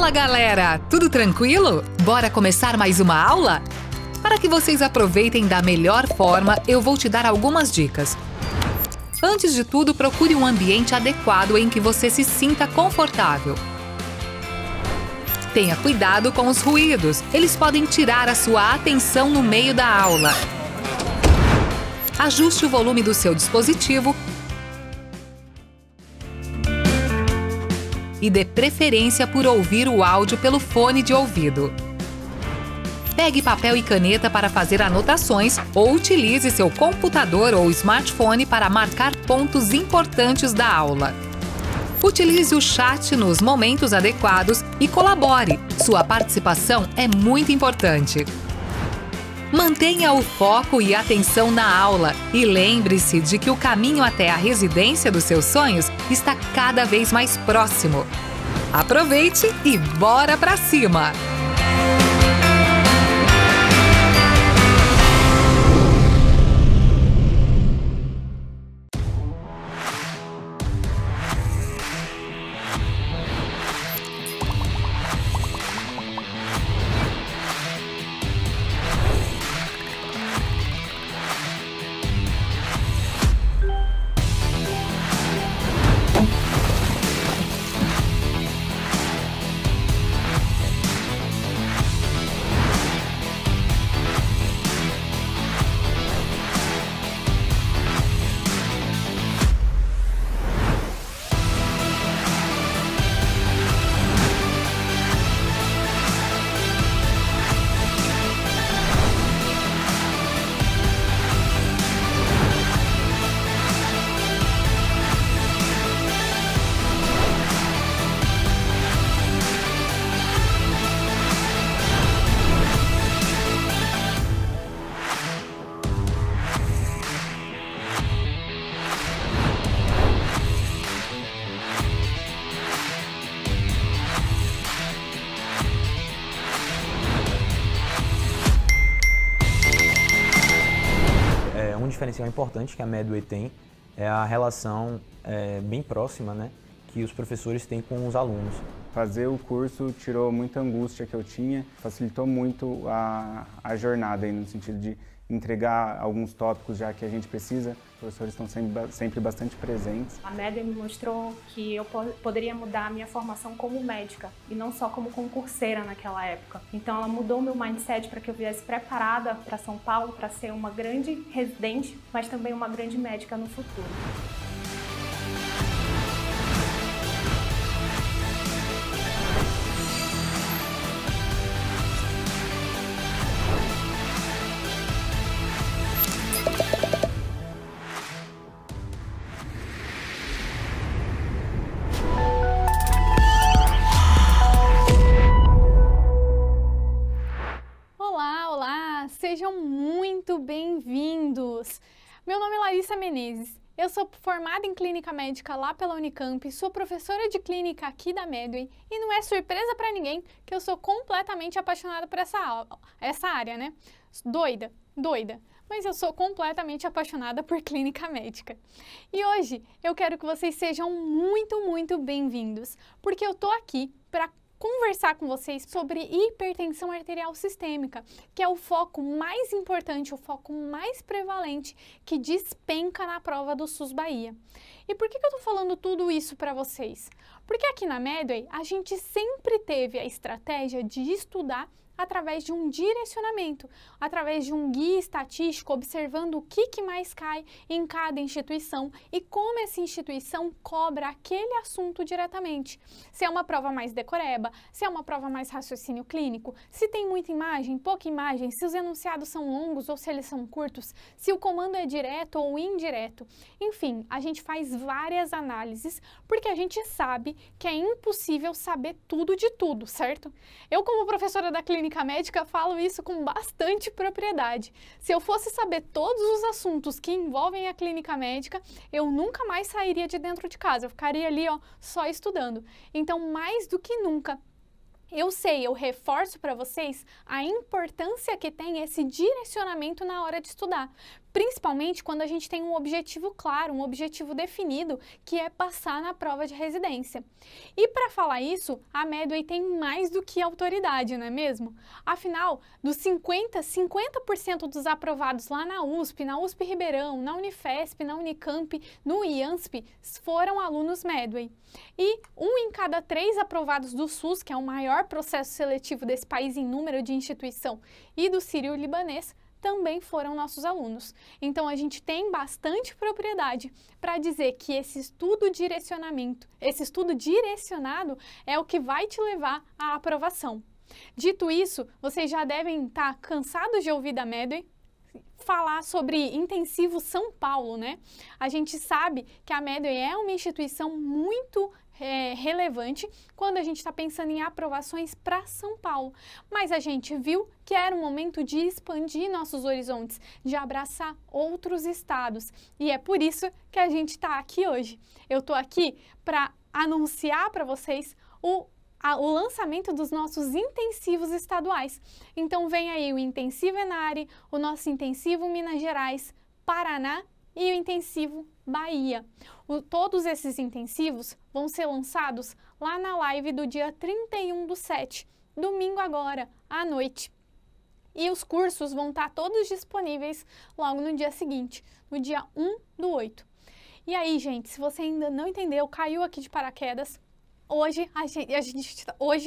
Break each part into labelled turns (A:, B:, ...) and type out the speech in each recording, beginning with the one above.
A: Fala, galera! Tudo tranquilo? Bora começar mais uma aula? Para que vocês aproveitem da melhor forma, eu vou te dar algumas dicas. Antes de tudo, procure um ambiente adequado em que você se sinta confortável. Tenha cuidado com os ruídos, eles podem tirar a sua atenção no meio da aula. Ajuste o volume do seu dispositivo e dê preferência por ouvir o áudio pelo fone de ouvido. Pegue papel e caneta para fazer anotações ou utilize seu computador ou smartphone para marcar pontos importantes da aula. Utilize o chat nos momentos adequados e colabore. Sua participação é muito importante. Mantenha o foco e atenção na aula e lembre-se de que o caminho até a residência dos seus sonhos está cada vez mais próximo. Aproveite e bora pra cima!
B: Um diferencial importante que a Medway tem é a relação bem próxima, né, que os professores têm com os alunos.
C: Fazer o curso tirou muita angústia que eu tinha, facilitou muito a jornada aí, no sentido de entregar alguns tópicos já que a gente precisa. Os professores estão sempre bastante presentes.
D: A Medway me mostrou que eu poderia mudar a minha formação como médica e não só como concurseira naquela época. Então ela mudou o meu mindset para que eu viesse preparada para São Paulo para ser uma grande residente, mas também uma grande médica no futuro.
E: Sejam muito bem-vindos! Meu nome é Larissa Menezes, eu sou formada em Clínica Médica lá pela Unicamp, sou professora de clínica aqui da Medway e não é surpresa para ninguém que eu sou completamente apaixonada por essa área, né? Doida, mas eu sou completamente apaixonada por clínica médica. E hoje eu quero que vocês sejam muito bem-vindos, porque eu tô aqui para conversar com vocês sobre hipertensão arterial sistêmica, que é o foco mais importante, o foco mais prevalente que despenca na prova do SUS Bahia. E por que eu tô falando tudo isso para vocês? Porque aqui na Medway a gente sempre teve a estratégia de estudar através de um direcionamento, através de um guia estatístico, observando o que mais cai em cada instituição e como essa instituição cobra aquele assunto diretamente. Se é uma prova mais decoreba, se é uma prova mais raciocínio clínico, se tem muita imagem, pouca imagem, se os enunciados são longos ou se eles são curtos, se o comando é direto ou indireto. Enfim, a gente faz várias análises porque a gente sabe que é impossível saber tudo de tudo, certo? Eu, como professora da clínica médica, falo isso com bastante propriedade. Se eu fosse saber todos os assuntos que envolvem a clínica médica, eu nunca mais sairia de dentro de casa, eu ficaria ali, só estudando. Então, mais do que nunca, eu reforço para vocês a importância que tem esse direcionamento na hora de estudar. principalmente quando a gente tem um objetivo claro, um objetivo definido, que é passar na prova de residência. E para falar isso, a Medway tem mais do que autoridade, não é mesmo? Afinal, dos 50% dos aprovados lá na USP Ribeirão, na Unifesp, na Unicamp, no IANSP, foram alunos Medway. E 1 em cada 3 aprovados do SUS, que é o maior processo seletivo desse país em número de instituição, e do Sírio-Libanês, também foram nossos alunos. Então, a gente tem bastante propriedade para dizer que esse estudo direcionado é o que vai te levar à aprovação. Dito isso, vocês já devem estar cansados de ouvir da Medway falar sobre Intensivo São Paulo, né? A gente sabe que a Medway é uma instituição muito relevante quando a gente está pensando em aprovações para São Paulo. Mas a gente viu que era o momento de expandir nossos horizontes, de abraçar outros estados. E é por isso que a gente está aqui hoje. Eu estou aqui para anunciar para vocês o lançamento dos nossos intensivos estaduais. Então vem aí o Intensivo Enare, o nosso Intensivo Minas Gerais, Paraná e o Intensivo Bahia. Todos esses intensivos vão ser lançados lá na live do dia 31/7, domingo agora, à noite. E os cursos vão estar todos disponíveis logo no dia seguinte, no dia 1/8. E aí, gente, se você ainda não entendeu, caiu aqui de paraquedas, hoje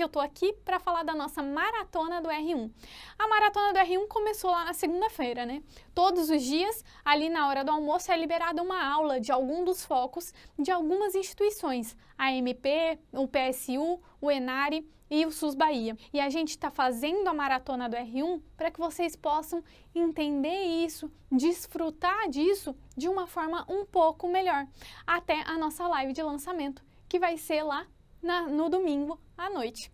E: eu tô aqui para falar da nossa Maratona do R1. A Maratona do R1 começou lá na segunda-feira, né? Todos os dias, ali na hora do almoço, é liberada uma aula de algum dos focos de algumas instituições, a MP, o PSU, o Enare e o SUS Bahia. E a gente está fazendo a Maratona do R1 para que vocês possam entender isso, desfrutar disso de uma forma um pouco melhor, até a nossa live de lançamento, que vai ser lá no domingo à noite.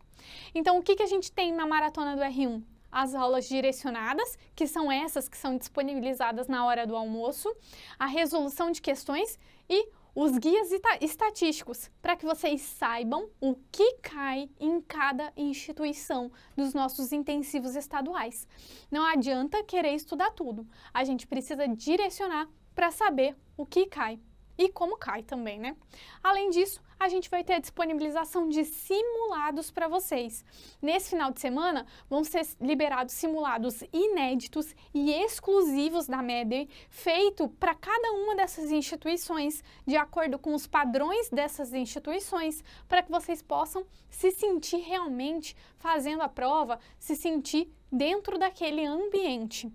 E: Então, o que a gente tem na Maratona do R1? As aulas direcionadas, que são essas que são disponibilizadas na hora do almoço, a resolução de questões e os guias estatísticos, para que vocês saibam o que cai em cada instituição dos nossos intensivos estaduais. Não adianta querer estudar tudo, a gente precisa direcionar para saber o que cai. E como cai também, né? Além disso, a gente vai ter a disponibilização de simulados para vocês. Nesse final de semana, vão ser liberados simulados inéditos e exclusivos da Medway, feito para cada uma dessas instituições, de acordo com os padrões dessas instituições, para que vocês possam se sentir realmente fazendo a prova, se sentir dentro daquele ambiente.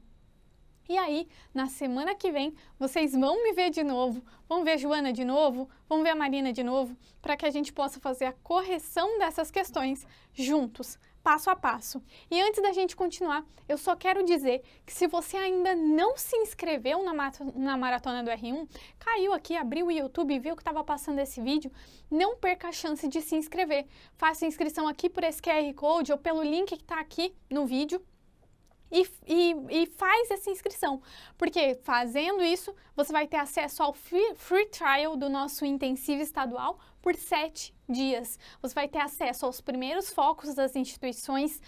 E: E aí, na semana que vem, vocês vão me ver de novo, vão ver a Joana de novo, vão ver a Marina de novo, para que a gente possa fazer a correção dessas questões juntos, passo a passo. E antes da gente continuar, eu só quero dizer que se você ainda não se inscreveu na Maratona do R1, caiu aqui, abriu o YouTube e viu que estava passando esse vídeo, não perca a chance de se inscrever. Faça a inscrição aqui por esse QR Code ou pelo link que está aqui no vídeo. E faz essa inscrição, porque fazendo isso, você vai ter acesso ao free trial do nosso intensivo estadual por 7 dias. Você vai ter acesso aos primeiros focos das instituições,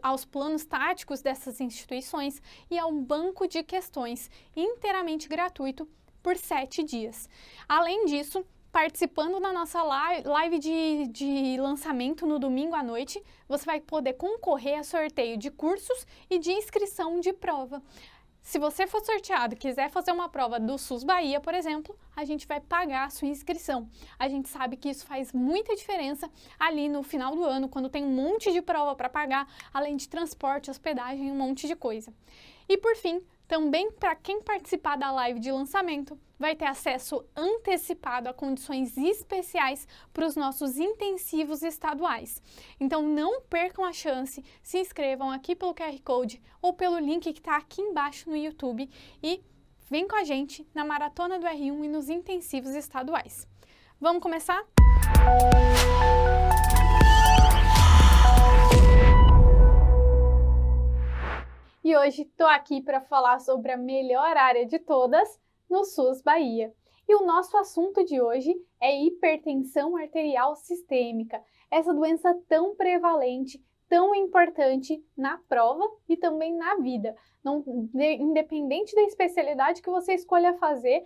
E: aos planos táticos dessas instituições e ao banco de questões inteiramente gratuito por 7 dias. Além disso, participando da nossa live de lançamento no domingo à noite, você vai poder concorrer a sorteio de cursos e de inscrição de prova. Se você for sorteado e quiser fazer uma prova do SUS Bahia, por exemplo, a gente vai pagar a sua inscrição. A gente sabe que isso faz muita diferença ali no final do ano, quando tem um monte de prova para pagar, além de transporte, hospedagem, um monte de coisa. E por fim, também para quem participar da live de lançamento, vai ter acesso antecipado a condições especiais para os nossos intensivos estaduais. Então não percam a chance, se inscrevam aqui pelo QR Code ou pelo link que está aqui embaixo no YouTube e vem com a gente na Maratona do R1 e nos intensivos estaduais. Vamos começar? E hoje estou aqui para falar sobre a melhor área de todas, no SUS Bahia. E o nosso assunto de hoje é hipertensão arterial sistêmica, essa doença tão prevalente, tão importante na prova e também na vida. Independente da especialidade que você escolha fazer,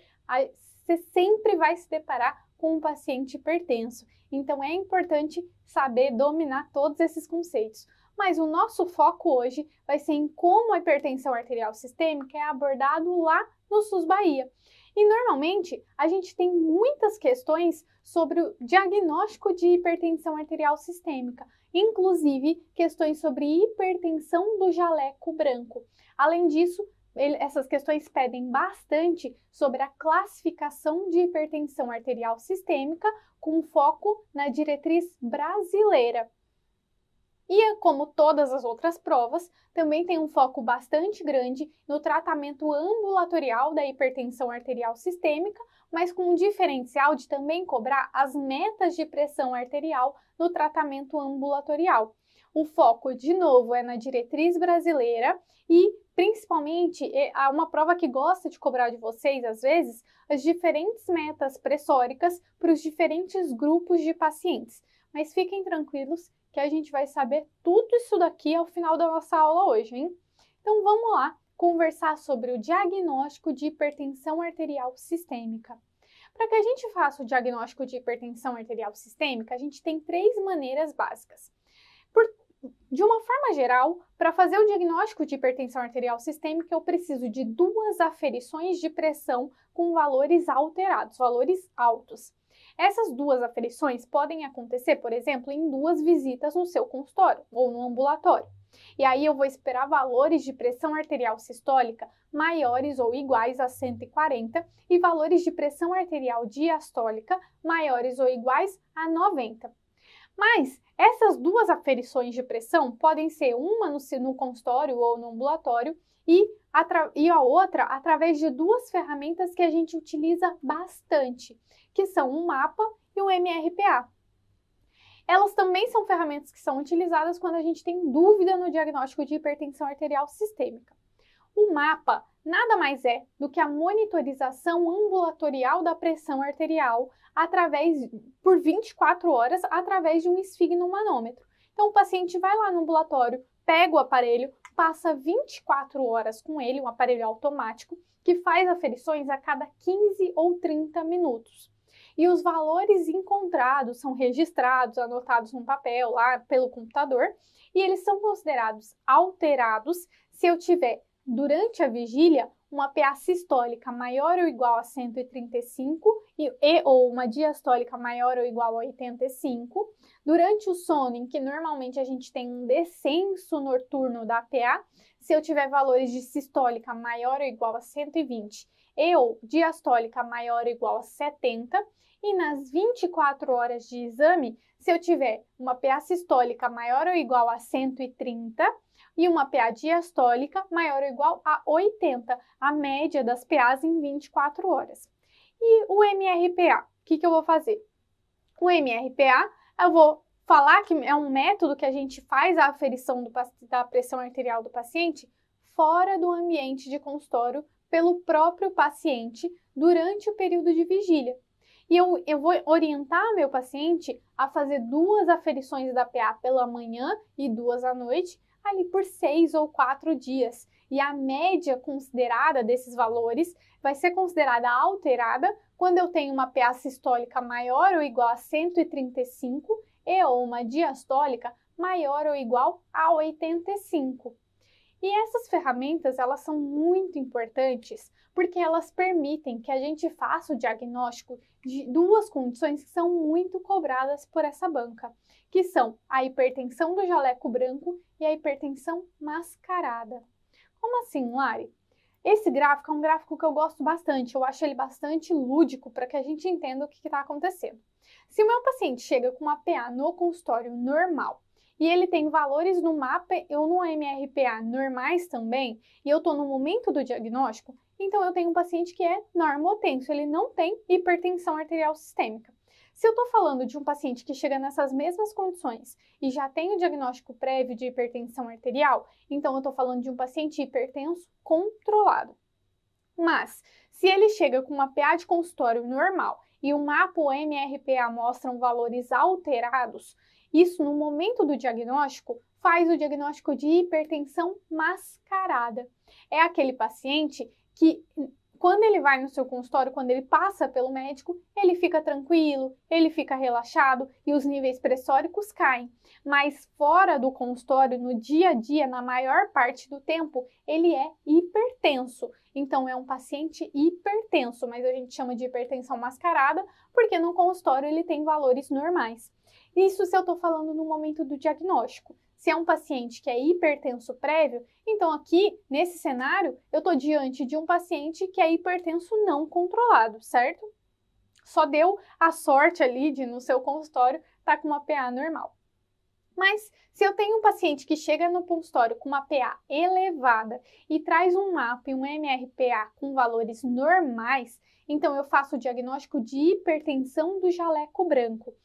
E: você sempre vai se deparar com um paciente hipertenso. Então é importante saber dominar todos esses conceitos. Mas o nosso foco hoje vai ser em como a hipertensão arterial sistêmica é abordado lá no SUS Bahia. E normalmente a gente tem muitas questões sobre o diagnóstico de hipertensão arterial sistêmica, inclusive questões sobre hipertensão do jaleco branco. Além disso, essas questões pedem bastante sobre a classificação de hipertensão arterial sistêmica com foco na diretriz brasileira. E, como todas as outras provas, também tem um foco bastante grande no tratamento ambulatorial da hipertensão arterial sistêmica, mas com um diferencial de também cobrar as metas de pressão arterial no tratamento ambulatorial. O foco, de novo, é na diretriz brasileira e, principalmente, é uma prova que gosta de cobrar de vocês, às vezes, as diferentes metas pressóricas para os diferentes grupos de pacientes. Mas fiquem tranquilos que a gente vai saber tudo isso daqui ao final da nossa aula hoje, hein? Então vamos lá conversar sobre o diagnóstico de hipertensão arterial sistêmica. Para que a gente faça o diagnóstico de hipertensão arterial sistêmica, a gente tem 3 maneiras básicas. De uma forma geral, para fazer o diagnóstico de hipertensão arterial sistêmica, eu preciso de 2 aferições de pressão com valores alterados, valores altos. Essas 2 aferições podem acontecer, por exemplo, em 2 visitas no seu consultório ou no ambulatório. E aí eu vou esperar valores de pressão arterial sistólica maiores ou iguais a 140 e valores de pressão arterial diastólica maiores ou iguais a 90. Mas essas 2 aferições de pressão podem ser uma no consultório ou no ambulatório e a outra através de 2 ferramentas que a gente utiliza bastante, que são o MAPA e o MRPA. Elas também são ferramentas que são utilizadas quando a gente tem dúvida no diagnóstico de hipertensão arterial sistêmica. O MAPA nada mais é do que a monitorização ambulatorial da pressão arterial por 24 horas através de um esfigmomanômetro. Então o paciente vai lá no ambulatório, pega o aparelho, passa 24 horas com ele, um aparelho automático, que faz aferições a cada 15 ou 30 minutos. E os valores encontrados são registrados, anotados num papel lá pelo computador, e eles são considerados alterados se eu tiver, durante a vigília, uma PA sistólica maior ou igual a 135 ou uma diastólica maior ou igual a 85, durante o sono, em que normalmente a gente tem um descenso noturno da PA, se eu tiver valores de sistólica maior ou igual a 120 ou diastólica maior ou igual a 70, e nas 24 horas de exame, se eu tiver uma PA sistólica maior ou igual a 130 e uma PA diastólica maior ou igual a 80, a média das PAs em 24 horas. E o MRPA, o que eu vou fazer? O MRPA, eu vou falar que é um método que a gente faz a aferição da pressão arterial do paciente fora do ambiente de consultório pelo próprio paciente durante o período de vigília. E eu vou orientar meu paciente a fazer 2 aferições da PA pela manhã e 2 à noite, ali por 6 ou 4 dias. E a média considerada desses valores vai ser considerada alterada quando eu tenho uma PA sistólica maior ou igual a 135 ou uma diastólica maior ou igual a 85. E essas ferramentas, elas são muito importantes porque elas permitem que a gente faça o diagnóstico de 2 condições que são muito cobradas por essa banca, que são a hipertensão do jaleco branco e a hipertensão mascarada. Como assim, Lari? Esse gráfico é um gráfico que eu gosto bastante, eu acho ele bastante lúdico para que a gente entenda o que está acontecendo. Se o meu paciente chega com uma PA no consultório normal, e ele tem valores no MAPA ou no MRPA normais também, e eu estou no momento do diagnóstico, então eu tenho um paciente que é normotenso, ele não tem hipertensão arterial sistêmica. Se eu estou falando de um paciente que chega nessas mesmas condições e já tem o diagnóstico prévio de hipertensão arterial, então eu estou falando de um paciente hipertenso controlado. Mas, se ele chega com uma PA de consultório normal e o MAPA-MRPA mostram valores alterados, isso no momento do diagnóstico faz o diagnóstico de hipertensão mascarada. É aquele paciente que, quando ele vai no seu consultório, quando ele passa pelo médico, ele fica tranquilo, ele fica relaxado e os níveis pressóricos caem. Mas fora do consultório, no dia a dia, na maior parte do tempo, ele é hipertenso. Então é um paciente hipertenso, mas a gente chama de hipertensão mascarada porque no consultório ele tem valores normais. Isso se eu estou falando no momento do diagnóstico. Se é um paciente que é hipertenso prévio, então aqui, nesse cenário, eu estou diante de um paciente que é hipertenso não controlado, certo? Só deu a sorte ali de, no seu consultório, estar com uma PA normal. Mas, se eu tenho um paciente que chega no consultório com uma PA elevada e traz um MAPA e um MRPA com valores normais, então eu faço o diagnóstico de hipertensão do jaleco branco.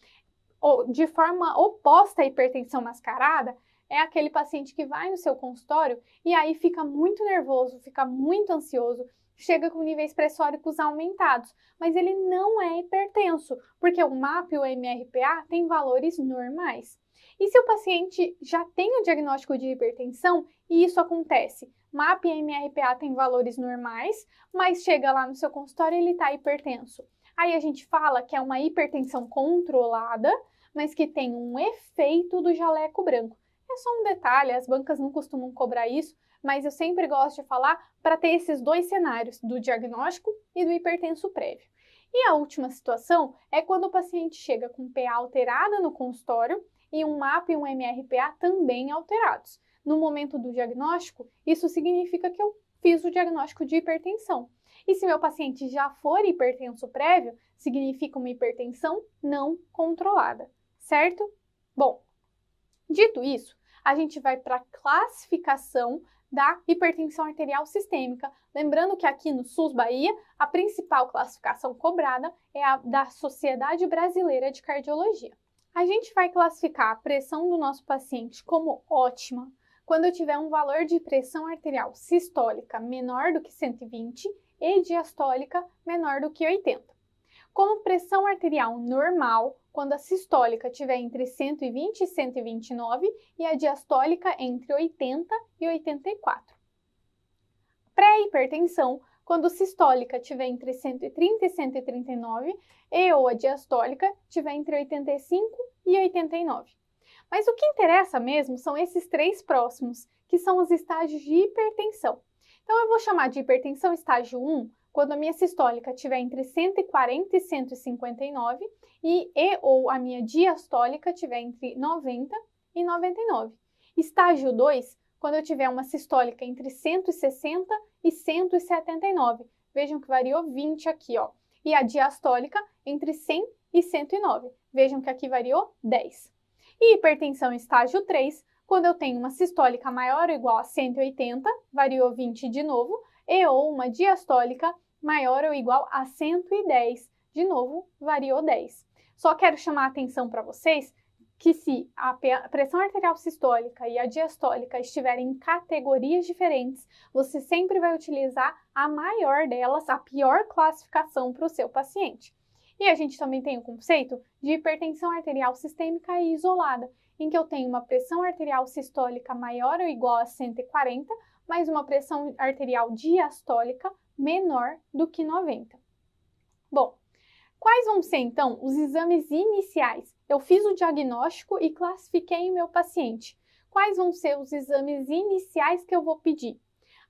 E: De forma oposta à hipertensão mascarada, é aquele paciente que vai no seu consultório e aí fica muito nervoso, fica muito ansioso, chega com níveis pressóricos aumentados, mas ele não é hipertenso, porque o MAPA e o MRPA têm valores normais. E se o paciente já tem o diagnóstico de hipertensão e isso acontece, MAPA e MRPA têm valores normais, mas chega lá no seu consultório e ele está hipertenso. Aí a gente fala que é uma hipertensão controlada, mas que tem um efeito do jaleco branco. É só um detalhe, as bancas não costumam cobrar isso, mas eu sempre gosto de falar para ter esses dois cenários, do diagnóstico e do hipertenso prévio. E a última situação é quando o paciente chega com PA alterada no consultório e um MAPA e um MRPA também alterados. No momento do diagnóstico, isso significa que eu fiz o diagnóstico de hipertensão. E se meu paciente já for hipertenso prévio, significa uma hipertensão não controlada, certo? Bom, dito isso, a gente vai para a classificação da hipertensão arterial sistêmica. Lembrando que aqui no SUS Bahia, a principal classificação cobrada é a da Sociedade Brasileira de Cardiologia. A gente vai classificar a pressão do nosso paciente como ótima quando eu tiver um valor de pressão arterial sistólica menor do que 120 e diastólica menor do que 80. Como pressão arterial normal, quando a sistólica estiver entre 120 e 129 e a diastólica entre 80 e 84. Pré-hipertensão, quando a sistólica estiver entre 130 e 139 e ou a diastólica estiver entre 85 e 89. Mas o que interessa mesmo são esses três próximos, que são os estágios de hipertensão. Então eu vou chamar de hipertensão estágio 1, quando a minha sistólica estiver entre 140 e 159 e ou a minha diastólica estiver entre 90 e 99. Estágio 2, quando eu tiver uma sistólica entre 160 e 179. Vejam que variou 20 aqui, ó. E a diastólica entre 100 e 109. Vejam que aqui variou 10. E hipertensão estágio 3, quando eu tenho uma sistólica maior ou igual a 180, variou 20 de novo, e ou uma diastólica maior ou igual a 110, de novo, variou 10. Só quero chamar a atenção para vocês que se a pressão arterial sistólica e a diastólica estiverem em categorias diferentes, você sempre vai utilizar a maior delas, a pior classificação para o seu paciente. E a gente também tem o conceito de hipertensão arterial sistêmica e isolada, em que eu tenho uma pressão arterial sistólica maior ou igual a 140, mas uma pressão arterial diastólica menor do que 90. Bom, quais vão ser então os exames iniciais? Eu fiz o diagnóstico e classifiquei o meu paciente. Quais vão ser os exames iniciais que eu vou pedir?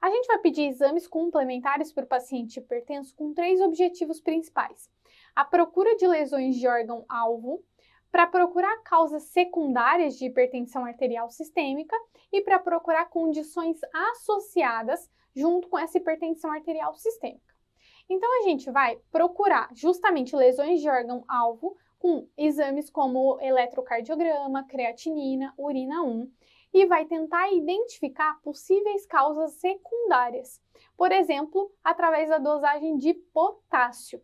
E: A gente vai pedir exames complementares para o paciente hipertenso com 3 objetivos principais. A procura de lesões de órgão-alvo, para procurar causas secundárias de hipertensão arterial sistêmica e para procurar condições associadas junto com essa hipertensão arterial sistêmica. Então, a gente vai procurar justamente lesões de órgão-alvo com exames como eletrocardiograma, creatinina, urina 1 e vai tentar identificar possíveis causas secundárias, por exemplo, através da dosagem de potássio.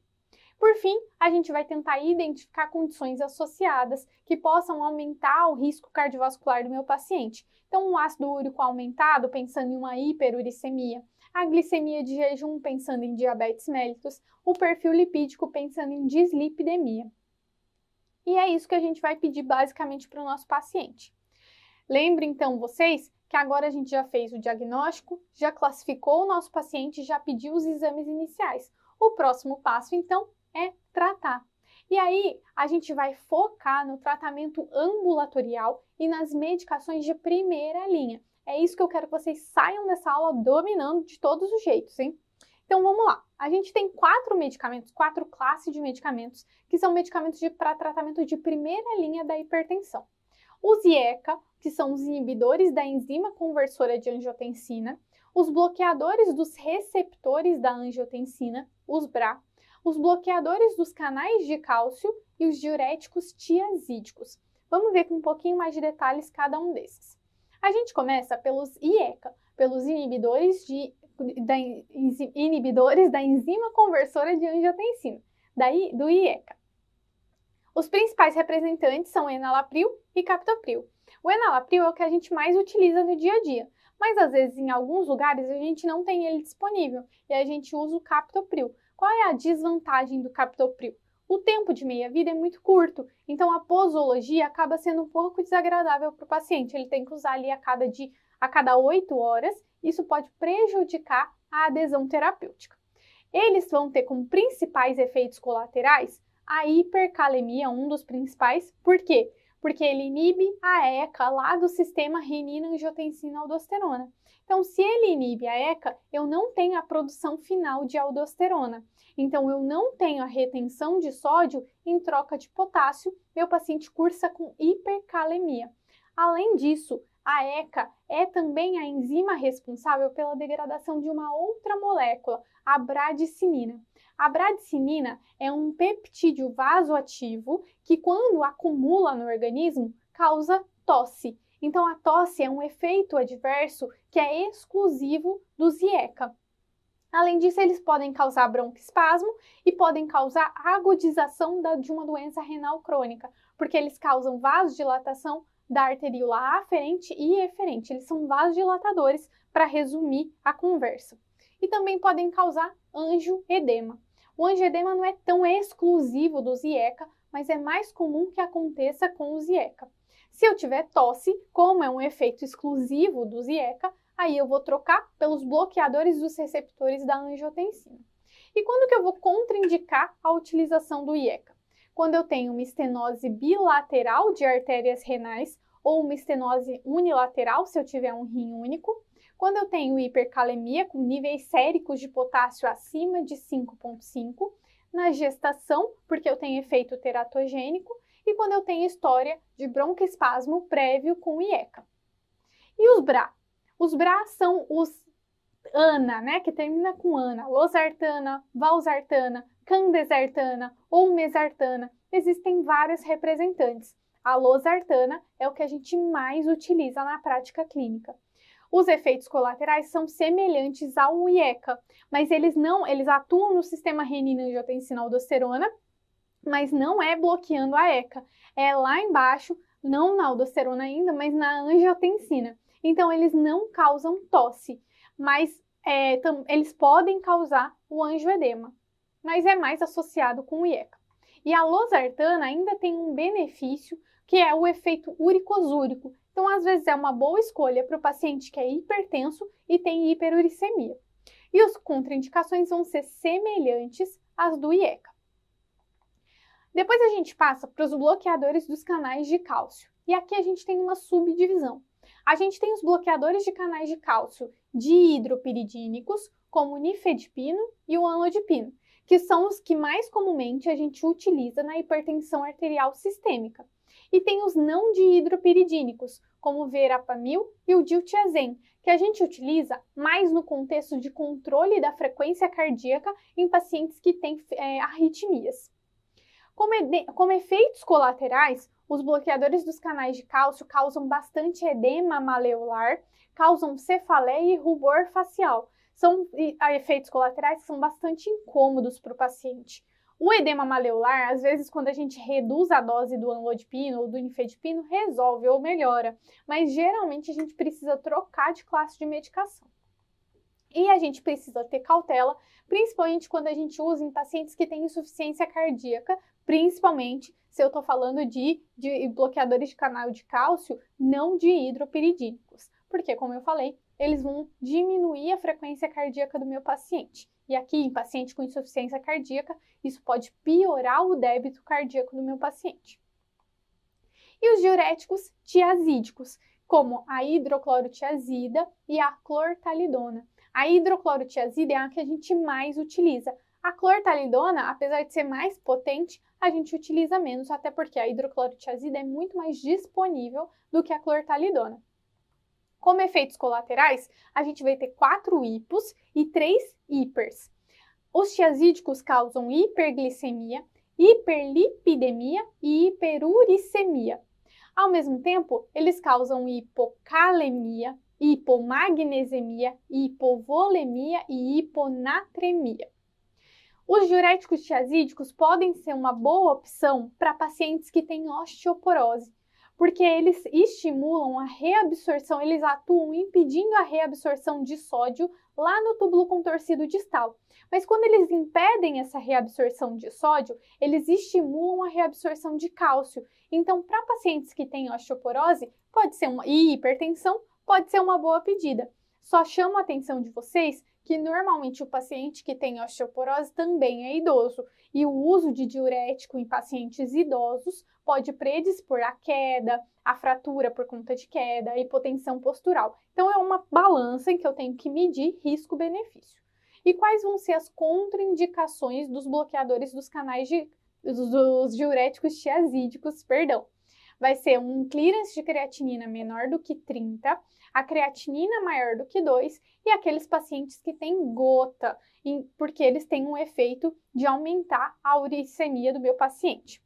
E: Por fim, a gente vai tentar identificar condições associadas que possam aumentar o risco cardiovascular do meu paciente. Então, um ácido úrico aumentado, pensando em uma hiperuricemia, a glicemia de jejum pensando em diabetes mellitus, o perfil lipídico pensando em dislipidemia. E é isso que a gente vai pedir basicamente para o nosso paciente. Lembre então vocês que agora a gente já fez o diagnóstico, já classificou o nosso paciente, já pediu os exames iniciais. O próximo passo então é tratar. E aí a gente vai focar no tratamento ambulatorial e nas medicações de primeira linha. É isso que eu quero que vocês saiam dessa aula dominando de todos os jeitos, hein? Então vamos lá. A gente tem 4 medicamentos, 4 classes de medicamentos, que são medicamentos para tratamento de primeira linha da hipertensão. Os IECA, que são os inibidores da enzima conversora de angiotensina, os bloqueadores dos receptores da angiotensina, os BRA, os bloqueadores dos canais de cálcio e os diuréticos tiazídicos. Vamos ver com um pouquinho mais de detalhes cada um desses. A gente começa pelos IECA, pelos inibidores da enzima conversora de angiotensina, do IECA. Os principais representantes são enalapril e captopril. O enalapril é o que a gente mais utiliza no dia a dia, mas às vezes em alguns lugares a gente não tem ele disponível e a gente usa o captopril. Qual é a desvantagem do captopril? O tempo de meia-vida é muito curto, então a posologia acaba sendo um pouco desagradável para o paciente. Ele tem que usar ali a cada 8 horas, isso pode prejudicar a adesão terapêutica. Eles vão ter como principais efeitos colaterais a hipercalemia, um dos principais. Por quê? Porque ele inibe a ECA lá do sistema renina-angiotensina-aldosterona. Então, se ele inibe a ECA, eu não tenho a produção final de aldosterona. Então, eu não tenho a retenção de sódio em troca de potássio, meu paciente cursa com hipercalemia. Além disso, a ECA é também a enzima responsável pela degradação de uma outra molécula, a bradicinina. A bradicinina é um peptídeo vasoativo que, quando acumula no organismo, causa tosse. Então, a tosse é um efeito adverso que é exclusivo dos IECA. Além disso, eles podem causar broncoespasmo e podem causar agudização de uma doença renal crônica, porque eles causam vasodilatação da arteríola aferente e eferente. Eles são vasodilatadores, para resumir a conversa. E também podem causar angioedema. O angioedema não é tão exclusivo dos IECA, mas é mais comum que aconteça com os IECA. Se eu tiver tosse, como é um efeito exclusivo dos IECA, aí eu vou trocar pelos bloqueadores dos receptores da angiotensina. E quando que eu vou contraindicar a utilização do IECA? Quando eu tenho uma estenose bilateral de artérias renais ou uma estenose unilateral, se eu tiver um rim único. Quando eu tenho hipercalemia com níveis séricos de potássio acima de 5,5, na gestação, porque eu tenho efeito teratogênico, e quando eu tenho história de broncoespasmo prévio com IECA. E os BRA? Os BRA são os ANA, né, que termina com ANA, losartana, valsartana, candesartana ou mesartana. Existem vários representantes. A losartana é o que a gente mais utiliza na prática clínica. Os efeitos colaterais são semelhantes ao IECA, mas eles atuam no sistema renina-angiotensina-aldosterona, mas não é bloqueando a ECA. É lá embaixo, não na aldosterona ainda, mas na angiotensina. Então, eles não causam tosse, mas eles podem causar o angioedema, mas é mais associado com o IECA. E a losartana ainda tem um benefício, que é o efeito uricosúrico. Então, às vezes, é uma boa escolha para o paciente que é hipertenso e tem hiperuricemia. E as contraindicações vão ser semelhantes às do IECA. Depois a gente passa para os bloqueadores dos canais de cálcio. E aqui a gente tem uma subdivisão. A gente tem os bloqueadores de canais de cálcio dihidropiridínicos, como o nifedipino e o amlodipino, que são os que mais comumente a gente utiliza na hipertensão arterial sistêmica. E tem os não dihidropiridínicos, como o verapamil e o diltiazem, que a gente utiliza mais no contexto de controle da frequência cardíaca em pacientes que têm arritmias. Como efeitos colaterais, os bloqueadores dos canais de cálcio causam bastante edema maleolar, causam cefaleia e rubor facial. São efeitos colaterais que são bastante incômodos para o paciente. O edema maleolar, às vezes, quando a gente reduz a dose do amlodipino ou do nifedipino, resolve ou melhora, mas geralmente a gente precisa trocar de classe de medicação. E a gente precisa ter cautela, principalmente quando a gente usa em pacientes que têm insuficiência cardíaca, principalmente se eu estou falando de bloqueadores de canal de cálcio, não de hidropiridínicos. Porque, como eu falei, eles vão diminuir a frequência cardíaca do meu paciente. E aqui, em paciente com insuficiência cardíaca, isso pode piorar o débito cardíaco do meu paciente. E os diuréticos tiazídicos, como a hidroclorotiazida e a clortalidona. A hidroclorotiazida é a que a gente mais utiliza. A clortalidona, apesar de ser mais potente, a gente utiliza menos, até porque a hidroclorotiazida é muito mais disponível do que a clortalidona. Como efeitos colaterais, a gente vai ter 4 hipos e 3 hipers. Os tiazídicos causam hiperglicemia, hiperlipidemia e hiperuricemia. Ao mesmo tempo, eles causam hipocalemia, hipomagnesemia, hipovolemia e hiponatremia. Os diuréticos tiazídicos podem ser uma boa opção para pacientes que têm osteoporose, porque eles estimulam a reabsorção, eles atuam impedindo a reabsorção de sódio lá no túbulo contorcido distal. Mas quando eles impedem essa reabsorção de sódio, eles estimulam a reabsorção de cálcio. Então, para pacientes que têm osteoporose, e hipertensão, pode ser uma boa pedida. Só chamo a atenção de vocês que normalmente o paciente que tem osteoporose também é idoso e o uso de diurético em pacientes idosos pode predispor à queda, à fratura por conta de queda, à hipotensão postural. Então é uma balança em que eu tenho que medir risco-benefício. E quais vão ser as contraindicações dos bloqueadores dos canais dos diuréticos tiazídicos, Vai ser um clearance de creatinina menor do que 30, a creatinina maior do que 2 e aqueles pacientes que têm gota, porque eles têm um efeito de aumentar a uricemia do meu paciente.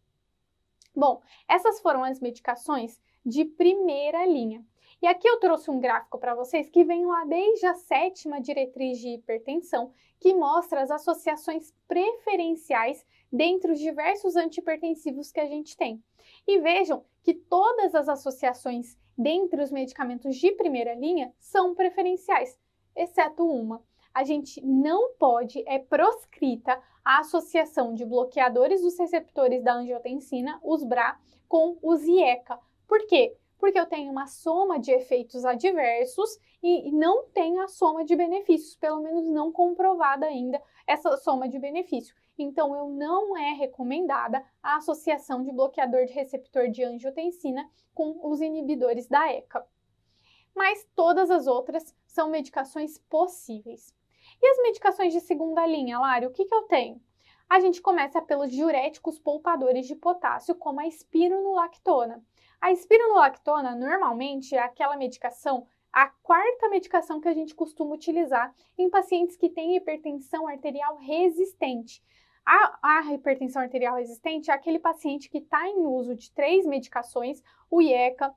E: Bom, essas foram as medicações de primeira linha. E aqui eu trouxe um gráfico para vocês que vem lá desde a 7ª diretriz de hipertensão, que mostra as associações preferenciais dentre os diversos antihipertensivos que a gente tem. E vejam que todas as associações dentre os medicamentos de primeira linha são preferenciais, exceto uma. A gente não pode, é proscrita a associação de bloqueadores dos receptores da angiotensina, os BRA, com os IECA. Por quê? Porque eu tenho uma soma de efeitos adversos e não tenho a soma de benefícios, pelo menos não comprovada ainda essa soma de benefício. Então, não é recomendada a associação de bloqueador de receptor de angiotensina com os inibidores da ECA. Mas todas as outras são medicações possíveis. E as medicações de segunda linha, Lari, o que eu tenho? A gente começa pelos diuréticos poupadores de potássio, como a espironolactona. A espironolactona, normalmente, é aquela medicação, a 4ª medicação que a gente costuma utilizar em pacientes que têm hipertensão arterial resistente. A hipertensão arterial resistente é aquele paciente que está em uso de 3 medicações, o IECA,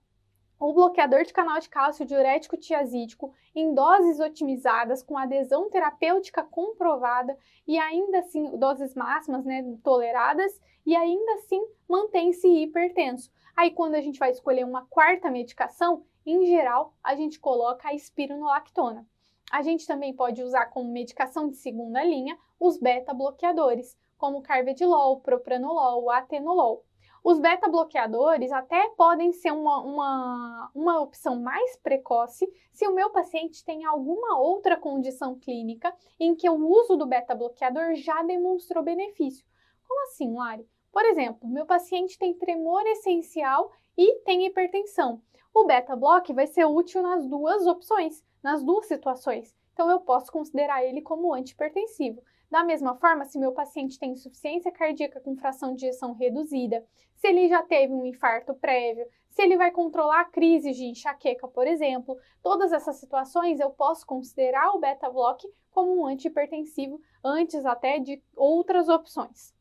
E: o bloqueador de canal de cálcio, o diurético tiazídico, em doses otimizadas, com adesão terapêutica comprovada e ainda assim, doses máximas, toleradas, e ainda assim mantém-se hipertenso. Aí quando a gente vai escolher uma 4ª medicação, em geral, a gente coloca a espironolactona. A gente também pode usar como medicação de segunda linha os beta-bloqueadores, como o carvedilol, propranolol, atenolol. Os beta-bloqueadores até podem ser uma opção mais precoce se o meu paciente tem alguma outra condição clínica em que o uso do beta-bloqueador já demonstrou benefício. Como assim, Lari? Por exemplo, meu paciente tem tremor essencial e tem hipertensão. O beta-block vai ser útil nas duas opções, nas duas situações. Então, eu posso considerar ele como antihipertensivo. Da mesma forma, se meu paciente tem insuficiência cardíaca com fração de ejeção reduzida, se ele já teve um infarto prévio, se ele vai controlar crises de enxaqueca, por exemplo, todas essas situações eu posso considerar o beta-block como um antihipertensivo antes até de outras opções.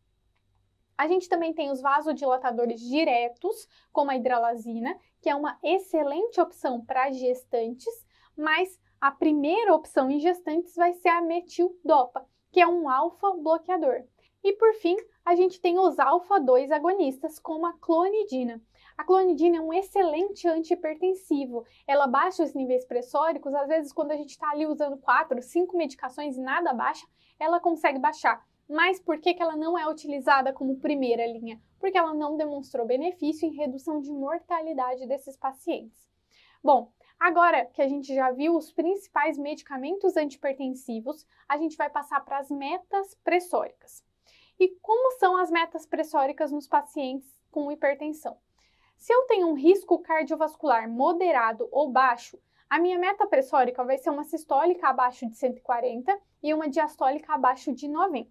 E: A gente também tem os vasodilatadores diretos, como a hidralazina, que é uma excelente opção para gestantes, mas a primeira opção em gestantes vai ser a metildopa, que é um alfa-bloqueador. E por fim, a gente tem os alfa-2 agonistas, como a clonidina. A clonidina é um excelente antihipertensivo. Ela baixa os níveis pressóricos, às vezes quando a gente está ali usando 4, 5 medicações e nada baixa, ela consegue baixar. Mas por que ela não é utilizada como primeira linha? Porque ela não demonstrou benefício em redução de mortalidade desses pacientes. Bom, agora que a gente já viu os principais medicamentos antihipertensivos, a gente vai passar para as metas pressóricas. E como são as metas pressóricas nos pacientes com hipertensão? Se eu tenho um risco cardiovascular moderado ou baixo, a minha meta pressórica vai ser uma sistólica abaixo de 140 e uma diastólica abaixo de 90.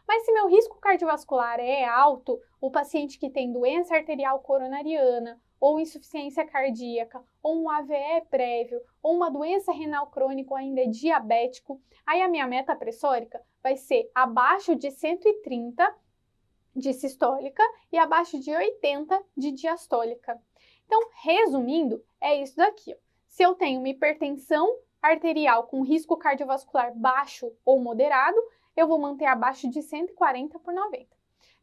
E: Mas se meu risco cardiovascular é alto, o paciente que tem doença arterial coronariana, ou insuficiência cardíaca, ou um AVE prévio, ou uma doença renal crônica ou ainda é diabético, aí a minha meta pressórica vai ser abaixo de 130 de sistólica e abaixo de 80 de diastólica. Então, resumindo, é isso daqui. Ó. Se eu tenho uma hipertensão arterial com risco cardiovascular baixo ou moderado, eu vou manter abaixo de 140 por 90.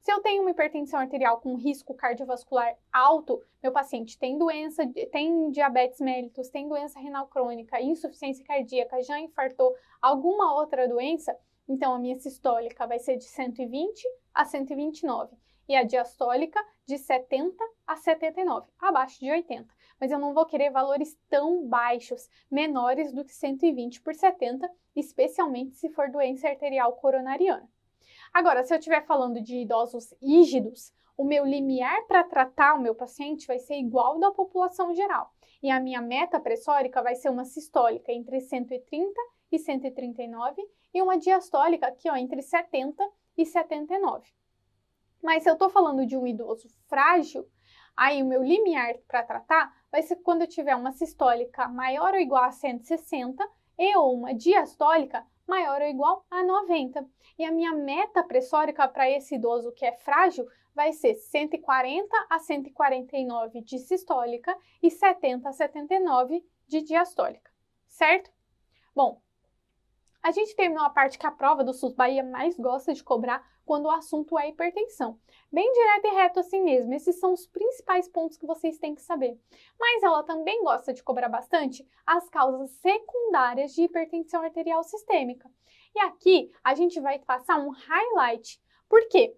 E: Se eu tenho uma hipertensão arterial com risco cardiovascular alto, meu paciente tem doença, tem diabetes mellitus, tem doença renal crônica, insuficiência cardíaca, já infartou, alguma outra doença, então a minha sistólica vai ser de 120 a 129 e a diastólica de 70 a 79, abaixo de 80. Mas eu não vou querer valores tão baixos, menores do que 120 por 70, especialmente se for doença arterial coronariana. Agora, se eu estiver falando de idosos rígidos, o meu limiar para tratar o meu paciente vai ser igual ao da população geral. E a minha meta pressórica vai ser uma sistólica entre 130 e 139 e uma diastólica aqui, ó, entre 70 e 79. Mas se eu estou falando de um idoso frágil, aí o meu limiar para tratar vai ser quando eu tiver uma sistólica maior ou igual a 160 e ou uma diastólica maior ou igual a 90. E a minha meta pressórica para esse idoso que é frágil vai ser 140 a 149 de sistólica e 70 a 79 de diastólica, certo? Bom, a gente terminou a parte que a prova do SUS Bahia mais gosta de cobrar quando o assunto é hipertensão. Bem direto e reto assim mesmo, esses são os principais pontos que vocês têm que saber. Mas ela também gosta de cobrar bastante as causas secundárias de hipertensão arterial sistêmica. E aqui a gente vai passar um highlight. Por quê?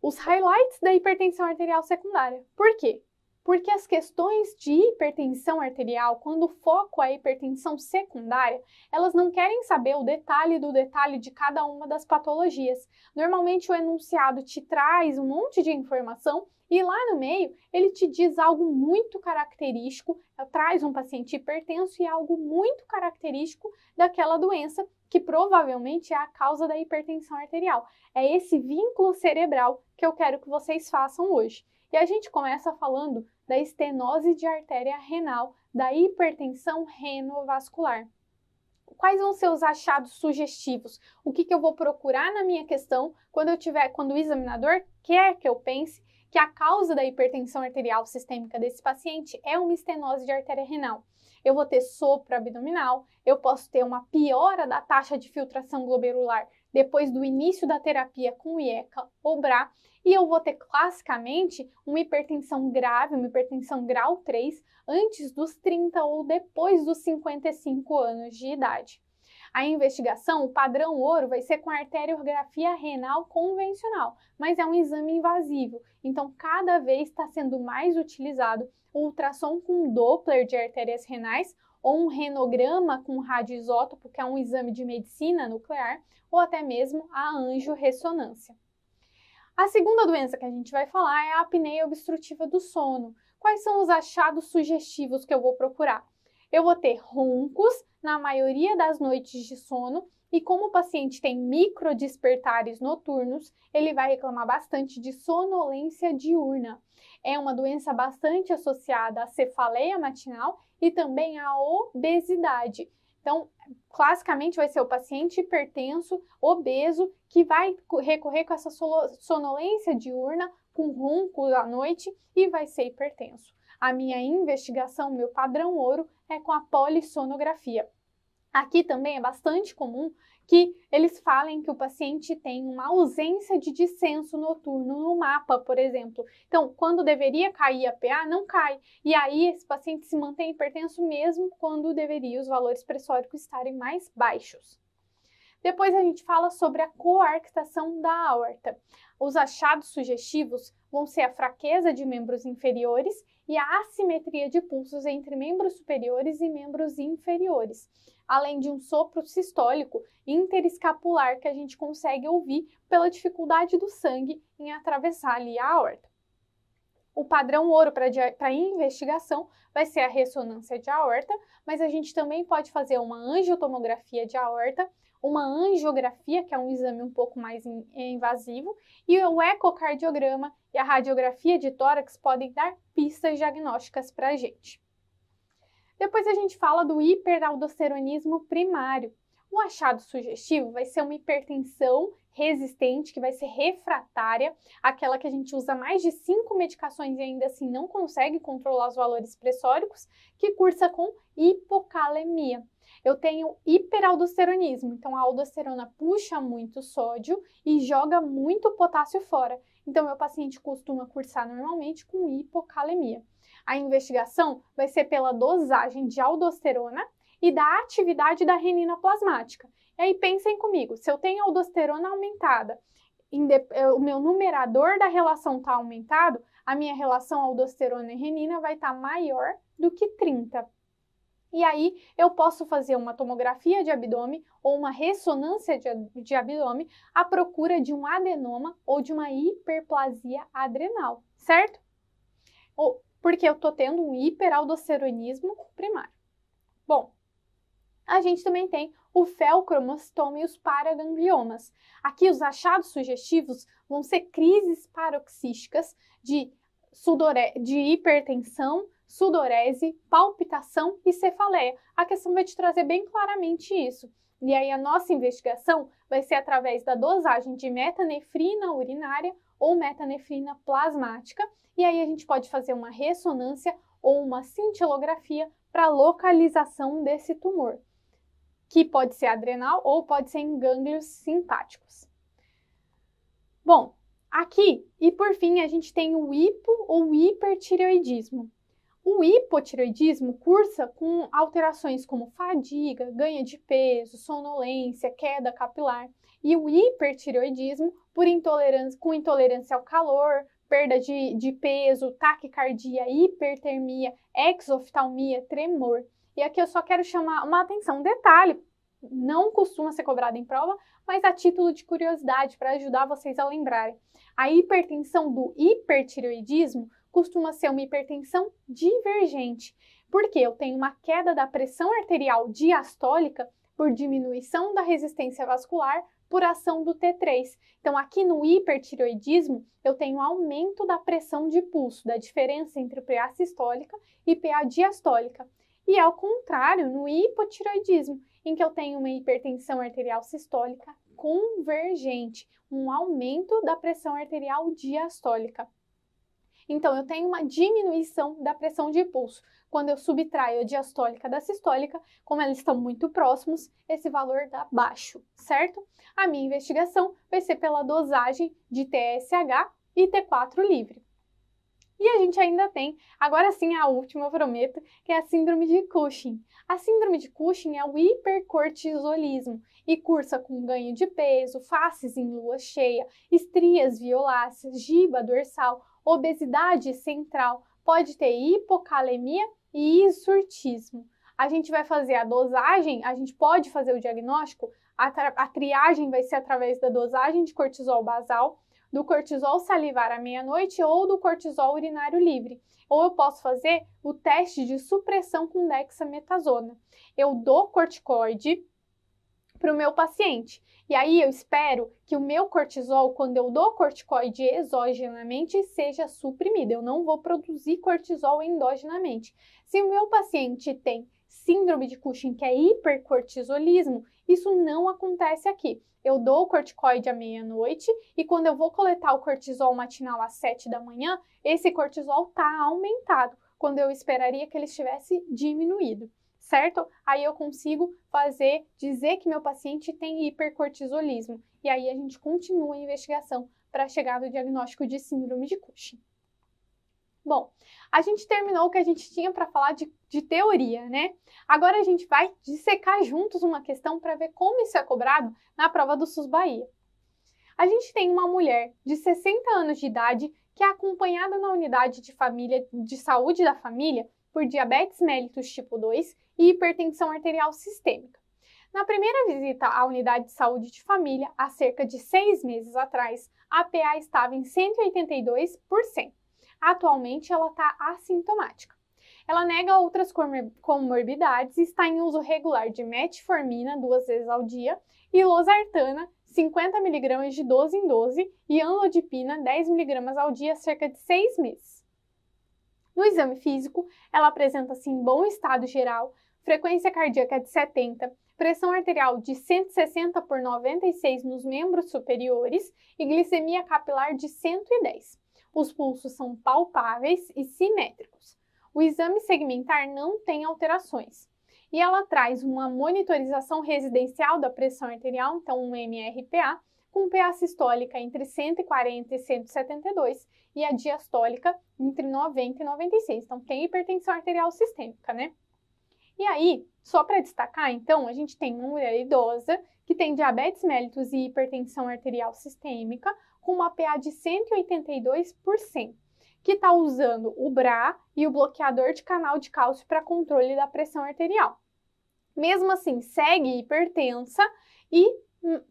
E: Os highlights da hipertensão arterial secundária. Por quê? Porque as questões de hipertensão arterial, quando o foco é a hipertensão secundária, elas não querem saber o detalhe do detalhe de cada uma das patologias. Normalmente o enunciado te traz um monte de informação e lá no meio ele te diz algo muito característico, traz um paciente hipertenso e algo muito característico daquela doença que provavelmente é a causa da hipertensão arterial. É esse vínculo cerebral que eu quero que vocês façam hoje. E a gente começa falando da estenose de artéria renal, da hipertensão renovascular. Quais vão ser os achados sugestivos? O que eu vou procurar na minha questão quando o examinador quer que eu pense que a causa da hipertensão arterial sistêmica desse paciente é uma estenose de artéria renal? Eu vou ter sopro abdominal, eu posso ter uma piora da taxa de filtração glomerular depois do início da terapia com IECA ou BRA, e eu vou ter classicamente uma hipertensão grave, uma hipertensão grau 3, antes dos 30 ou depois dos 55 anos de idade. A investigação, o padrão ouro, vai ser com arteriografia renal convencional, mas é um exame invasivo, então cada vez está sendo mais utilizado o ultrassom com Doppler de artérias renais ou um renograma com radioisótopo, que é um exame de medicina nuclear, ou até mesmo a angiorressonância. A segunda doença que a gente vai falar é a apneia obstrutiva do sono. Quais são os achados sugestivos que eu vou procurar? Eu vou ter roncos na maioria das noites de sono e como o paciente tem microdespertares noturnos, ele vai reclamar bastante de sonolência diurna. É uma doença bastante associada à cefaleia matinal e também à obesidade. Então, classicamente vai ser o paciente hipertenso, obeso, que vai recorrer com essa sonolência diurna, com roncos à noite e vai ser hipertenso. A minha investigação, meu padrão ouro, é com a polissonografia. Aqui também é bastante comum que eles falem que o paciente tem uma ausência de descenso noturno no mapa, por exemplo. Então, quando deveria cair a PA, não cai. E aí, esse paciente se mantém hipertenso mesmo quando deveria os valores pressóricos estarem mais baixos. Depois a gente fala sobre a coarctação da aorta. Os achados sugestivos vão ser a fraqueza de membros inferiores e a assimetria de pulsos entre membros superiores e membros inferiores, além de um sopro sistólico interescapular que a gente consegue ouvir pela dificuldade do sangue em atravessar ali a aorta. O padrão ouro para investigação vai ser a ressonância de aorta, mas a gente também pode fazer uma angiotomografia de aorta, uma angiografia, que é um exame um pouco mais invasivo, e o ecocardiograma e a radiografia de tórax podem dar pistas diagnósticas para a gente. Depois a gente fala do hiperaldosteronismo primário. O achado sugestivo vai ser uma hipertensão resistente, que vai ser refratária, aquela que a gente usa mais de 5 medicações e ainda assim não consegue controlar os valores pressóricos, que cursa com hipocalemia. Eu tenho hiperaldosteronismo, então a aldosterona puxa muito sódio e joga muito potássio fora. Então, meu paciente costuma cursar normalmente com hipocalemia. A investigação vai ser pela dosagem de aldosterona e da atividade da renina plasmática. E aí, pensem comigo, se eu tenho aldosterona aumentada, o meu numerador da relação está aumentado, a minha relação aldosterona e renina vai estar maior do que 30. E aí, eu posso fazer uma tomografia de abdômen ou uma ressonância de abdômen à procura de um adenoma ou de uma hiperplasia adrenal, certo? Porque eu estou tendo um hiperaldosteronismo primário. Bom, a gente também tem o feocromostoma e os paragangliomas. Aqui, os achados sugestivos vão ser crises paroxísticas de hipertensão, sudorese, palpitação e cefaleia. A questão vai te trazer bem claramente isso. E aí a nossa investigação vai ser através da dosagem de metanefrina urinária ou metanefrina plasmática. E aí a gente pode fazer uma ressonância ou uma cintilografia para localização desse tumor, que pode ser adrenal ou pode ser em gânglios simpáticos. Bom, aqui, e por fim, a gente tem o hipo ou hipertireoidismo. O hipotireoidismo cursa com alterações como fadiga, ganho de peso, sonolência, queda capilar. E o hipertireoidismo com intolerância ao calor, perda de peso, taquicardia, hipertermia, exoftalmia, tremor. E aqui eu só quero chamar uma atenção, um detalhe, não costuma ser cobrado em prova, mas a título de curiosidade, para ajudar vocês a lembrarem. A hipertensão do hipertireoidismo costuma ser uma hipertensão divergente, porque eu tenho uma queda da pressão arterial diastólica por diminuição da resistência vascular por ação do T3. Então, aqui no hipertireoidismo, eu tenho aumento da pressão de pulso, da diferença entre PA sistólica e PA diastólica. E ao contrário, no hipotireoidismo, em que eu tenho uma hipertensão arterial sistólica convergente, um aumento da pressão arterial diastólica. Então, eu tenho uma diminuição da pressão de pulso. Quando eu subtraio a diastólica da sistólica, como elas estão muito próximos, esse valor dá baixo, certo? A minha investigação vai ser pela dosagem de TSH e T4 livre. E a gente ainda tem, agora sim a última, eu prometo, que é a síndrome de Cushing. A síndrome de Cushing é o hipercortisolismo e cursa com ganho de peso, faces em lua cheia, estrias violáceas, giba dorsal, obesidade central, pode ter hipocalemia e hirsutismo. A gente vai fazer a dosagem, a gente pode fazer o diagnóstico, a triagem vai ser através da dosagem de cortisol basal, do cortisol salivar à meia-noite ou do cortisol urinário livre. Ou eu posso fazer o teste de supressão com dexametasona. Eu dou corticoide para o meu paciente. E aí eu espero que o meu cortisol, quando eu dou corticoide exogenamente, seja suprimido. Eu não vou produzir cortisol endogenamente. Se o meu paciente tem síndrome de Cushing, que é hipercortisolismo, isso não acontece aqui. Eu dou o corticoide à meia-noite e quando eu vou coletar o cortisol matinal às 7 da manhã, esse cortisol está aumentado, quando eu esperaria que ele estivesse diminuído, certo? Aí eu consigo dizer que meu paciente tem hipercortisolismo. E aí a gente continua a investigação para chegar no diagnóstico de síndrome de Cushing. Bom, a gente terminou o que a gente tinha para falar de teoria, né? Agora a gente vai dissecar juntos uma questão para ver como isso é cobrado na prova do SUS Bahia. A gente tem uma mulher de 60 anos de idade que é acompanhada na unidade de saúde da família por diabetes mellitus tipo 2 e hipertensão arterial sistêmica. Na primeira visita à unidade de saúde de família, há cerca de 6 meses atrás, a PA estava em 182%. Atualmente, ela está assintomática. Ela nega outras comorbidades e está em uso regular de metformina 2 vezes ao dia e losartana 50 mg de 12 em 12 e amlodipina 10 mg ao dia há cerca de 6 meses. No exame físico, ela apresenta-se em bom estado geral, frequência cardíaca de 70, pressão arterial de 160 por 96 nos membros superiores e glicemia capilar de 110. Os pulsos são palpáveis e simétricos. O exame segmentar não tem alterações. E ela traz uma monitorização residencial da pressão arterial, então um MRPA, com PA sistólica entre 140 e 172 e a diastólica entre 90 e 96. Então tem hipertensão arterial sistêmica, né? E aí, só para destacar, então, a gente tem uma mulher idosa que tem diabetes mellitus e hipertensão arterial sistêmica, com uma PA de 182%, que está usando o BRA e o bloqueador de canal de cálcio para controle da pressão arterial. Mesmo assim, segue hipertensa e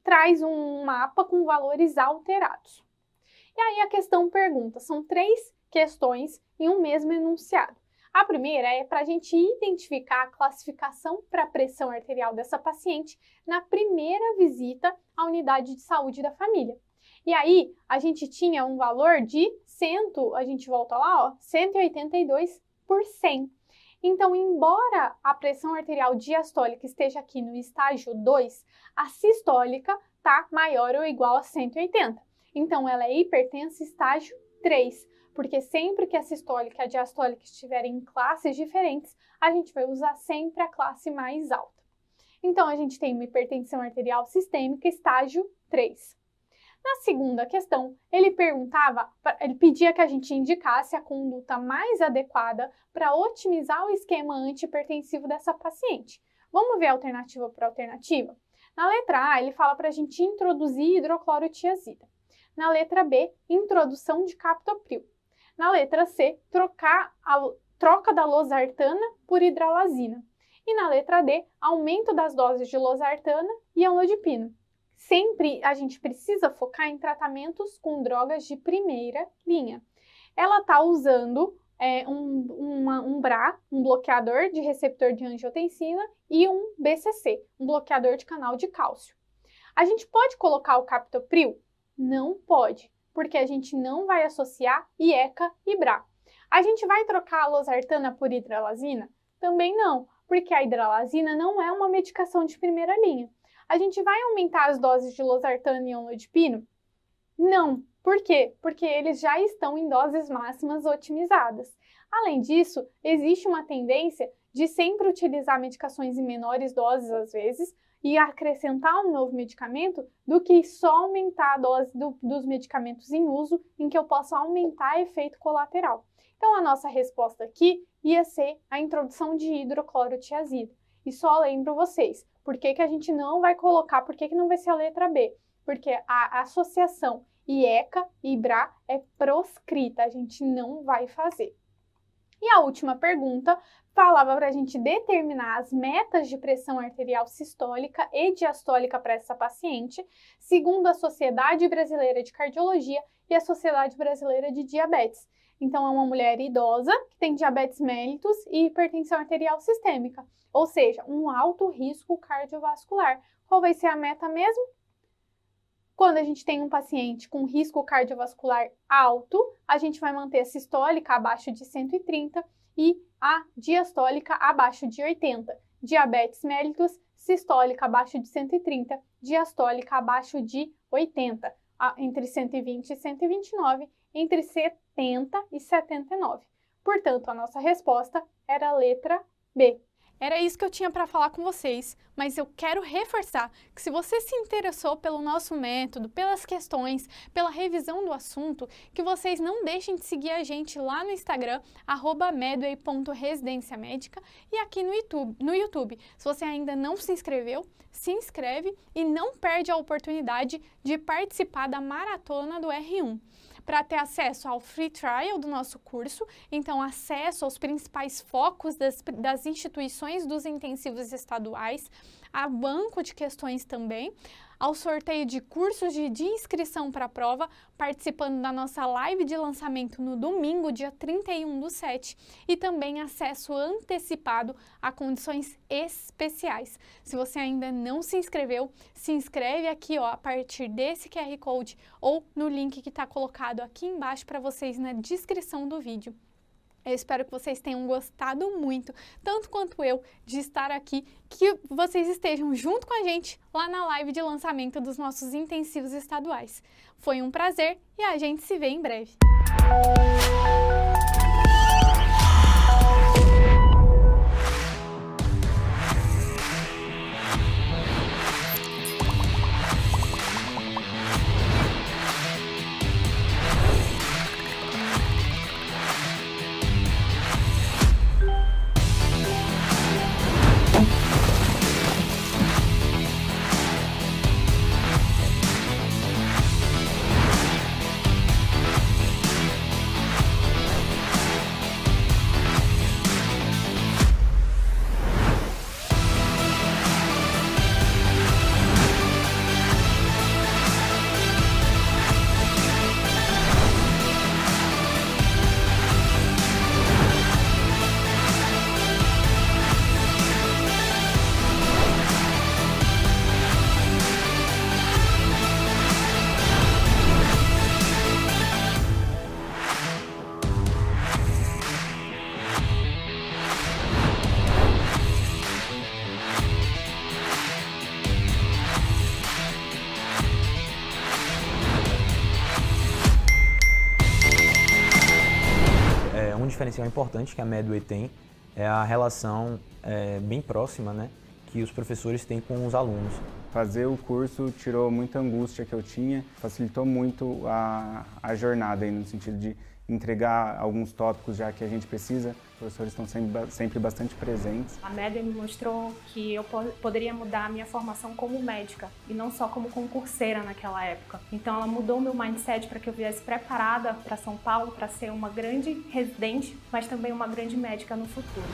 E: traz um mapa com valores alterados. E aí a questão pergunta, são 3 questões em um mesmo enunciado. A primeira é para a gente identificar a classificação para a pressão arterial dessa paciente na primeira visita à unidade de saúde da família. E aí, a gente tinha um valor de 182%. Então, embora a pressão arterial diastólica esteja aqui no estágio 2, a sistólica está maior ou igual a 180. Então, ela é hipertensa estágio 3, porque sempre que a sistólica e a diastólica estiverem em classes diferentes, a gente vai usar sempre a classe mais alta. Então, a gente tem uma hipertensão arterial sistêmica estágio 3. Na segunda questão, ele pedia que a gente indicasse a conduta mais adequada para otimizar o esquema antihipertensivo dessa paciente. Vamos ver alternativa por alternativa? Na letra A, ele fala para a gente introduzir hidroclorotiazida. Na letra B, introdução de captopril. Na letra C, troca da losartana por hidralazina. E na letra D, aumento das doses de losartana e amlodipina. Sempre a gente precisa focar em tratamentos com drogas de primeira linha. Ela está usando um BRA, um bloqueador de receptor de angiotensina, e um BCC, um bloqueador de canal de cálcio. A gente pode colocar o captopril? Não pode, porque a gente não vai associar IECA e BRA. A gente vai trocar a losartana por hidralazina? Também não, porque a hidralazina não é uma medicação de primeira linha. A gente vai aumentar as doses de losartana e amlodipino? Não. Por quê? Porque eles já estão em doses máximas otimizadas. Além disso, existe uma tendência de sempre utilizar medicações em menores doses às vezes e acrescentar um novo medicamento do que só aumentar a dose dos medicamentos em uso, em que eu possa aumentar efeito colateral. Então, a nossa resposta aqui ia ser a introdução de hidroclorotiazida. E só lembro vocês, por que a gente não vai colocar, por que não vai ser a letra B? Porque a associação IECA e BRA é proscrita, a gente não vai fazer. E a última pergunta falava para a gente determinar as metas de pressão arterial sistólica e diastólica para essa paciente, segundo a Sociedade Brasileira de Cardiologia e a Sociedade Brasileira de Diabetes. Então, é uma mulher idosa que tem diabetes mellitus e hipertensão arterial sistêmica, ou seja, um alto risco cardiovascular. Qual vai ser a meta mesmo? Quando a gente tem um paciente com risco cardiovascular alto, a gente vai manter a sistólica abaixo de 130 e a diastólica abaixo de 80. Diabetes mellitus, sistólica abaixo de 130, diastólica abaixo de 80. Entre 120 e 129, entre 70 e 79. Portanto, a nossa resposta era a letra B. Era isso que eu tinha para falar com vocês, mas eu quero reforçar que se você se interessou pelo nosso método, pelas questões, pela revisão do assunto, que vocês não deixem de seguir a gente lá no Instagram, @medway.residenciamédica e aqui no YouTube. Se você ainda não se inscreveu, se inscreve e não perde a oportunidade de participar da maratona do R1. Para ter acesso ao free trial do nosso curso, então acesso aos principais focos das instituições dos intensivos estaduais, a banco de questões também, ao sorteio de cursos de inscrição para a prova, participando da nossa live de lançamento no domingo, dia 31/7, e também acesso antecipado a condições especiais. Se você ainda não se inscreveu, se inscreve aqui ó, a partir desse QR Code ou no link que está colocado aqui embaixo para vocês na descrição do vídeo. Eu espero que vocês tenham gostado muito, tanto quanto eu, de estar aqui, que vocês estejam junto com a gente lá na live de lançamento dos nossos intensivos estaduais. Foi um prazer e a gente se vê em breve.
B: Um diferencial importante que a Medway tem é a relação bem próxima, né, que os professores têm com os alunos.
C: Fazer o curso tirou muita angústia que eu tinha, facilitou muito a jornada aí, no sentido de entregar alguns tópicos já que a gente precisa. Os professores estão sempre bastante presentes.
D: A Medway me mostrou que eu poderia mudar a minha formação como médica e não só como concurseira naquela época. Então ela mudou o meu mindset para que eu viesse preparada para São Paulo para ser uma grande residente, mas também uma grande médica no futuro.